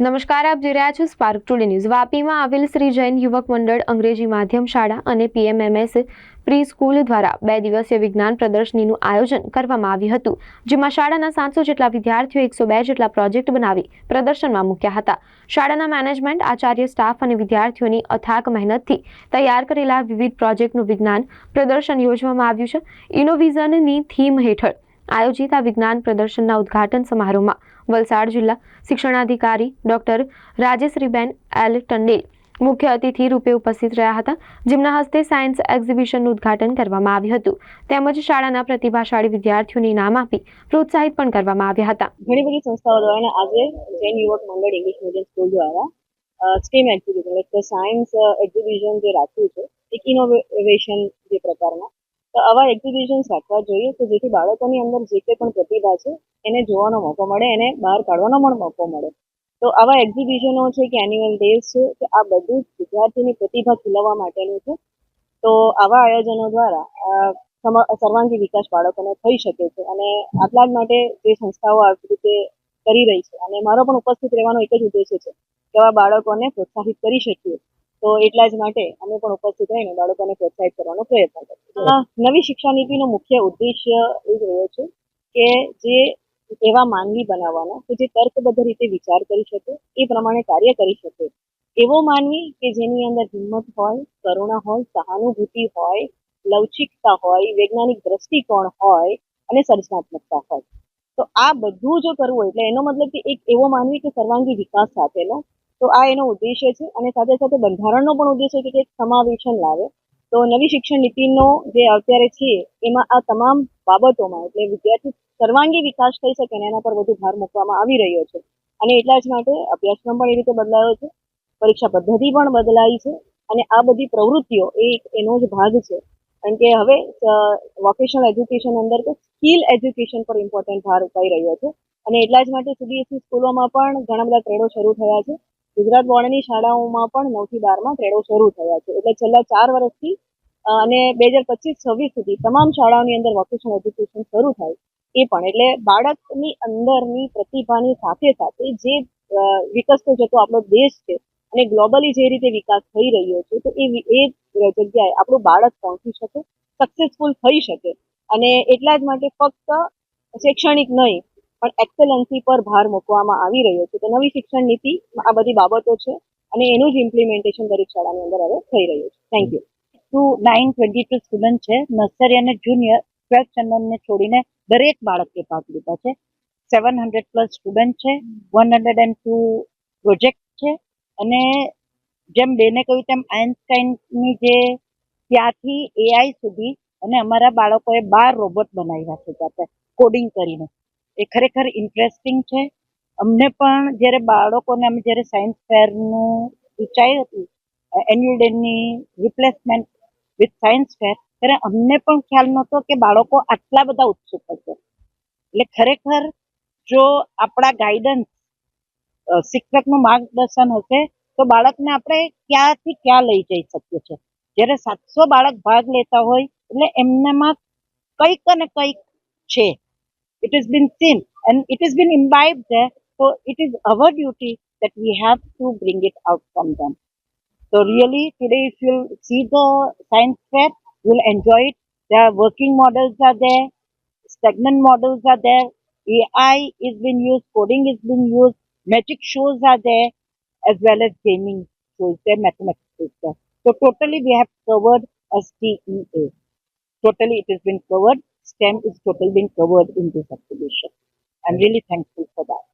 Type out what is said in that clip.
નમસ્કાર, આપ જોઈ રહ્યા છો સ્પાર્ક ટુડે ન્યૂઝ. વાપીમાં આવેલ શ્રી જૈન યુવક મંડળ અંગ્રેજી માધ્યમ શાળા અને પીએમએમએસ પ્રી સ્કૂલ દ્વારા 2 દિવસીય વિજ્ઞાન પ્રદર્શનીનું આયોજન કરવામાં આવ્યું હતું, જેમાં શાળાના 700 જેટલા વિદ્યાર્થીઓ 102 જેટલા પ્રોજેક્ટ બનાવી પ્રદર્શનમાં મૂક્યા હતા. શાળાના મેનેજમેન્ટ, આચાર્ય, સ્ટાફ અને વિદ્યાર્થીઓની અથાક મહેનતથી તૈયાર કરેલા વિવિધ પ્રોજેક્ટનું વિજ્ઞાન પ્રદર્શન યોજવામાં આવ્યું છે. ઇનોવિઝનની થીમ હેઠળ આયોજિત આ વિજ્ઞાન પ્રદર્શનના ઉદ્ઘાટન સમારોહમાં વલસાડ જિલ્લા શિક્ષણાધિકારી ડોક્ટર રાજેશ્રીબેન એલ ટંડેલ મુખ્ય અતિથિ રૂપે ઉપસ્થિત રહ્યા હતા, જેમના હસ્તે સાયન્સ એક્ઝિબિશનનું ઉદ્ઘાટન કરવામાં આવ્યું હતું. તેમજ શાળાના પ્રતિભાશાળી વિદ્યાર્થીઓને ઇનામ આપી પ્રોત્સાહિત પણ કરવામાં આવ્યા હતા. ઘણી બધી સંસ્થાઓ દ્વારા આજે જૈન યુવક મંડળ ઇંગ્લિશ મીડિયમ સ્કૂલ દ્વારા સ્ટીમ એક્ઝિબિશન એટલે સાયન્સ એક્ઝિબિશન જે રાખ્યું છે, એક ઇનોવેશન જે પ્રકારના, તો આવા એક્ઝિબિશન્સ રાખવા જોઈએ કે જેથી બાળકોની અંદર જે કંઈ પણ પ્રતિભા છે એને જોવાનો મોકો મળે, એને બહાર કાઢવાનો પણ મોકો મળે. તો આવા એક્ઝિબિશનો છે કે એન્યુઅલ ડેઝ છે કે આ બધું જ વિદ્યાર્થીની પ્રતિભા ખીલવવા માટેનું છે. તો આવા આયોજનો દ્વારા સર્વાંગી વિકાસ બાળકોને થઈ શકે છે અને આટલા જ માટે જે સંસ્થાઓ આવી રીતે કરી રહી છે અને મારો પણ ઉપસ્થિત રહેવાનો એક જ ઉદ્દેશ્ય છે કે આવા બાળકોને પ્રોત્સાહિત કરી શકીએ. તો એટલા જ માટે અમે પણ ઉપસ્થિત રહીને બાળકોને પ્રોત્સાહિત કરવાનો પ્રયત્ન કરીએ. નવી શિક્ષા નીતિનો મુખ્ય ઉદ્દેશ્ય એ જ રહ્યો છે કે જે એવા માનવી બનાવવાનો કે જે તર્કબદ્ધ રીતે વિચાર કરી શકે, એ પ્રમાણે કાર્ય કરી શકે, એવો માનવી કે જેની અંદર હિંમત હોય, કરુણા હોય, સહાનુભૂતિ હોય, લવચિકતા હોય, વૈજ્ઞાનિક દ્રષ્ટિકોણ હોય અને સર્જનાત્મકતા હોય. તો આ બધું જો કરવું હોય એટલે એનો મતલબ કે એક એવો માનવી કે સર્વાંગી વિકાસ સાથેનો, તો આ એનો ઉદ્દેશ્ય છે. અને સાથે સાથે બંધારણનો પણ ઉદ્દેશ્ય છે કે એક સમાવેશન લાવે. તો નવી શિક્ષણ નીતિનો જે અત્યારે છે એમાં આ તમામ બાબતોમાં એટલે વિદ્યાર્થી સર્વાંગી વિકાસ થઈ શકે અને એના પર વધુ ભાર મૂકવામાં આવી રહ્યો છે. અને એટલા જ માટે અભ્યાસક્રમ પણ એ રીતે બદલાયો છે, પરીક્ષા પદ્ધતિ પણ બદલાઈ છે અને આ બધી પ્રવૃત્તિઓ એ એનો જ ભાગ છે. કારણ કે હવે વોકેશનલ એજ્યુકેશન અંદર તો સ્કિલ એજ્યુકેશન પર ઇમ્પોર્ટન્ટ ભાર ઉપાઈ રહ્યો છે. અને એટલા જ માટે સીબીએસઈ સ્કૂલોમાં પણ ઘણા બધા ટ્રેડો શરૂ થયા છે. ગુજરાત બોર્ડની શાળાઓમાં પણ 9 થી 12માં ટ્રેડો શરૂ થયા છે. એટલે છેલ્લા 4 વર્ષથી અને 2025-26 સુધી તમામ શાળાઓની અંદર વોકેશનલ એજ્યુકેશન શરૂ થાય એ પણ એટલે બાળકની અંદરની પ્રતિભાની સાથે સાથે જે વિકસતો જતો આપણો દેશ છે અને ગ્લોબલી જે રીતે વિકાસ થઈ રહ્યો છે, તો એ જગ્યાએ આપણું બાળક પહોંચી શકે, સક્સેસફુલ થઈ શકે. અને એટલા જ માટે ફક્ત શૈક્ષણિક નહીં પણ એક્સેલન્સી પર ભાર મૂકવામાં આવી રહ્યો છે. તો નવી શિક્ષણ નીતિ આ બધી બાબતો છે અને એનું જ ઇમ્પ્લિમેન્ટેશન દરેક શાળાની અંદર હવે થઈ રહ્યું છે. Thank you. 922 સ્ટુડન્ટ છે. નર્સરી અને જુનિયર 12th સ્ટેન્ડર્ડને છોડીને દરેક બાળકે ભાગ લીધા છે. 700+ સ્ટુડન્ટ છે, 102 પ્રોજેક્ટ છે. અને જેમ બેને કહ્યું તેમ આઇન્સ્ટાઈનની જે ત્યાંથી એઆઈ સુધી અને અમારા બાળકોએ 12 રોબોટ બનાવ્યા છે જાતે કોડિંગ કરીને. એ ખરેખર ઇન્ટરેસ્ટિંગ છે. અમને પણ જ્યારે બાળકોને અમે જ્યારે સાયન્સ ફેરનું વિચાર્યું હતું annual Danny replacement with science fair, ત્યારે અમને પણ ખ્યાલ નહોતો કે બાળકો આટલા બધા ઉત્સુક હશે. એટલે ખરેખર જો આપણા ગાઈડન્સ, શિક્ષકનું માર્ગદર્શન હશે તો બાળકને આપણે ક્યાંથી ક્યાં લઈ જઈ શકીએ છીએ. જ્યારે 700 બાળક ભાગ લેતા હોય એટલે એમનામાં કંઈક ને કંઈક છે. It has been seen and it has been imbibed there, so it is our duty that we have to bring it out from them. So really today if you'll see the science fair, you'll enjoy it. There are working models are there, stagnant models are there, AI is being used, coding is being used, magic shows are there, as well as gaming shows there, mathematics is there. So totally we have covered a STEA. Totally it has been covered. STEM is totally been covered in this exhibition. I'm really thankful for that.